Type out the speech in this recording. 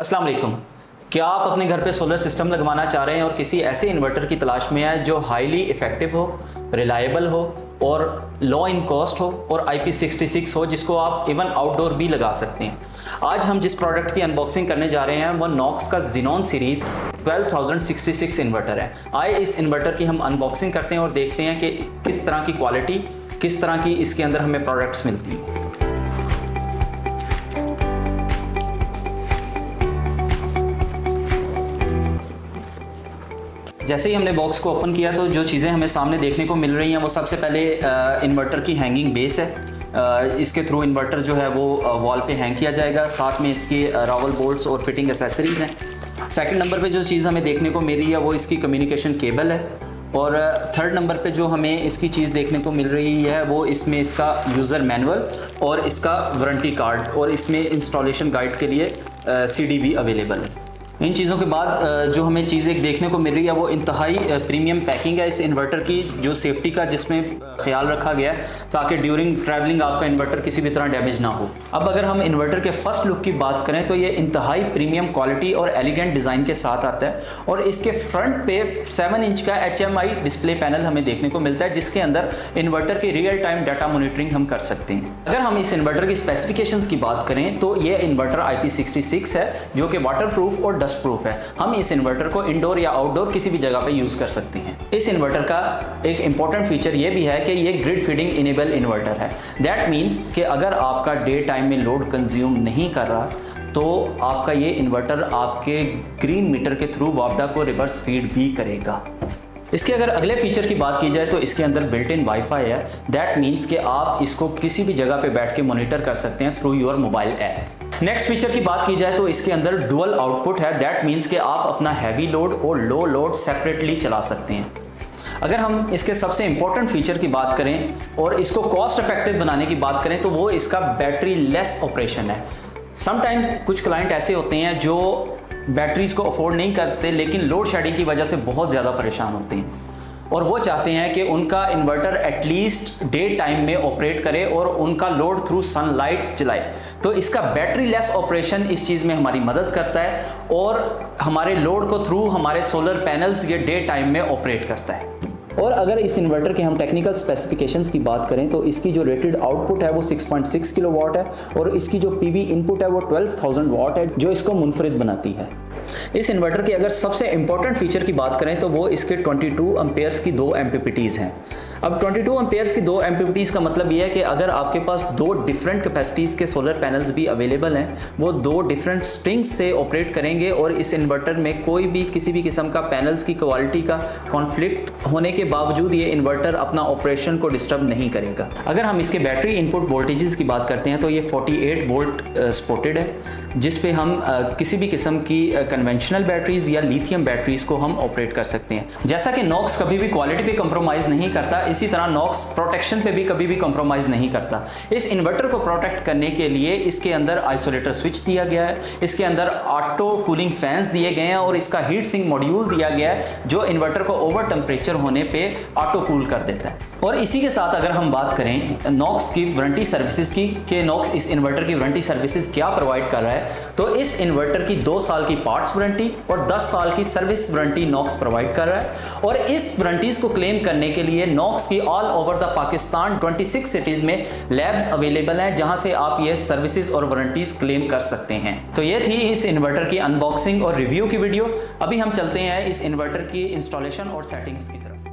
अस्सलाम वालेकुम। क्या आप अपने घर पे सोलर सिस्टम लगवाना चाह रहे हैं और किसी ऐसे इन्वर्टर की तलाश में है जो हाईली इफ़ेक्टिव हो, रिलायबल हो और लो इन कॉस्ट हो और IP66 हो, जिसको आप इवन आउटडोर भी लगा सकते हैं। आज हम जिस प्रोडक्ट की अनबॉक्सिंग करने जा रहे हैं वो नॉक्स का Xenon सीरीज़ 12066 इन्वर्टर है। आए इस इन्वर्टर की हम अनबॉक्सिंग करते हैं और देखते हैं कि किस तरह की क्वालिटी, किस तरह की इसके अंदर हमें प्रोडक्ट्स मिलती हैं। जैसे ही हमने बॉक्स को ओपन किया तो जो चीज़ें हमें सामने देखने को मिल रही हैं वो सबसे पहले इन्वर्टर की हैंगिंग बेस है। इसके थ्रू इन्वर्टर जो है वो वॉल पे हैंग किया जाएगा। साथ में इसके रावल बोल्ट्स और फिटिंग एसेसरीज हैं। सेकंड नंबर पे जो चीज़ हमें देखने को मिल रही है वो इसकी कम्युनिकेशन केबल है। और थर्ड नंबर पे जो हमें इसकी चीज़ देखने को मिल रही है वो इसमें इसका यूज़र मैनुअल और इसका वारंटी कार्ड और इसमें इंस्टॉलेशन गाइड के लिए CD भी अवेलेबल है। इन चीज़ों के बाद जो हमें चीज़ एक देखने को मिल रही है वो इंतहाई प्रीमियम पैकिंग है इस इन्वर्टर की, जो सेफ्टी का जिसमें ख्याल रखा गया है ताकि ड्यूरिंग ट्रैवलिंग आपका इन्वर्टर किसी भी तरह डैमेज ना हो। अब अगर हम इन्वर्टर के फर्स्ट लुक की बात करें तो ये इंतहाई प्रीमियम क्वालिटी और एलिगेंट डिज़ाइन के साथ आता है और इसके फ्रंट पे 7 इंच का HMI डिस्प्ले पैनल हमें देखने को मिलता है, जिसके अंदर इन्वर्टर की रियल टाइम डाटा मॉनिटरिंग हम कर सकते हैं। अगर हम इस इन्वर्टर की स्पेसिफिकेशंस की बात करें तो ये इन्वर्टर IP66 है जो कि वाटर प्रूफ और डस्ट प्रूफ है। हम इस इन्वर्टर को इंडोर या आउटडोर किसी भी जगह पे यूज कर सकते हैं। इस इन्वर्टर का एक इंपॉर्टेंट फीचर ये भी है कि ये ग्रिड फीडिंग इनेबल इन्वर्टर है। दैट मींस कि अगर आपका डे टाइम में लोड कंज्यूम नहीं कर रहा तो आपका ये इन्वर्टर आपके ग्रीन मीटर के थ्रू वापडा को रिवर्स फीड भी करेगा। इसके अगर अगले फीचर की बात की जाए तो इसके अंदर बिल्ट इन वाईफाई है। दैट मीन्स कि आप इसको किसी भी जगह पे बैठ के मॉनिटर कर सकते हैं through your mobile app. Next feature की बात की जाए तो इसके अंदर डुअल आउटपुट है। दैट मीन्स कि आप अपना हैवी लोड और लो लोड सेपरेटली चला सकते हैं। अगर हम इसके सबसे इंपॉर्टेंट फीचर की बात करें और इसको कॉस्ट इफेक्टिव बनाने की बात करें तो वो इसका बैटरी लेस ऑपरेशन है। समटाइम्स कुछ क्लाइंट ऐसे होते हैं जो बैटरीज को अफोर्ड नहीं करते लेकिन लोड शेडिंग की वजह से बहुत ज़्यादा परेशान होते हैं और वो चाहते हैं कि उनका इन्वर्टर एटलीस्ट डे टाइम में ऑपरेट करे और उनका लोड थ्रू सनलाइट चलाए। तो इसका बैटरी लेस ऑपरेशन इस चीज़ में हमारी मदद करता है और हमारे लोड को थ्रू हमारे सोलर पैनल्स ये डे टाइम में ऑपरेट करता है। और अगर इस इन्वर्टर के हम टेक्निकल स्पेसिफिकेशंस की बात करें तो इसकी जो रेटेड आउटपुट है वो 6.6 किलोवाट है और इसकी जो PV इनपुट है वो 12,000 वाट है, जो इसको मुनफरिद बनाती है। इस इन्वर्टर के अगर सबसे इंपॉर्टेंट फीचर की बात करें तो वो इसके 22 एम्पेयर्स की 2 MPPTs हैं। अब 22 एम्पेयर्स की 2 MPPTs का मतलब ये है कि अगर आपके पास 2 डिफरेंट कैपेसिटीज़ के सोलर पैनल्स भी अवेलेबल हैं, वो 2 डिफरेंट स्ट्रिंग्स से ऑपरेट करेंगे और इस इन्वर्टर में कोई भी किसी भी किस्म का पैनल्स की क्वालिटी का कॉन्फ्लिक्ट होने के बावजूद ये इन्वर्टर अपना ऑपरेशन को डिस्टर्ब नहीं करेगा। अगर हम इसके बैटरी इनपुट वोल्टेजेस की बात करते हैं तो ये 48 वोल्ट सपोर्टेड है, जिस पे हम किसी भी किस्म की कन्वेंशनल बैटरीज या लिथियम बैटरीज को हम ऑपरेट कर सकते हैं। जैसा कि नॉक्स कभी भी क्वालिटी पे कंप्रोमाइज़ नहीं करता, इसी तरह नॉक्स प्रोटेक्शन पे भी कभी भी कंप्रोमाइज़ नहीं करता। इस इन्वर्टर को प्रोटेक्ट करने के लिए इसके अंदर आइसोलेटर स्विच दिया गया है, इसके अंदर ऑटो कूलिंग फैंस दिए गए हैं और इसका हीट सिंक मॉड्यूल दिया गया है जो इन्वर्टर को ओवर टेम्परेचर होने पे ऑटो कूल कर देता है। और इसी के साथ अगर हम बात करें नॉक्स की वारंटी सर्विसेज की कि नॉक्स इस इन्वर्टर की वारंटी सर्विसेज क्या प्रोवाइड कर रहा है, तो इस इन्वर्टर की 2 साल की पार्ट्स वारंटी और 10 साल की सर्विस वारंटी नॉक्स प्रोवाइड कर रहा है। और इस वारंटीज को क्लेम करने के लिए नॉक्स की all over the Pakistan 26 cities में लैब्स अवेलेबल हैं जहां से आप ये सर्विसेज और वारंटीज क्लेम कर सकते हैं। तो ये थी इस इन्वर्टर की अनबॉक्सिंग और रिव्यू की वीडियो। अभी हम चलते हैं इस इन्वर्टर की इंस्टॉलेशन और सेटिंग्स की तरफ।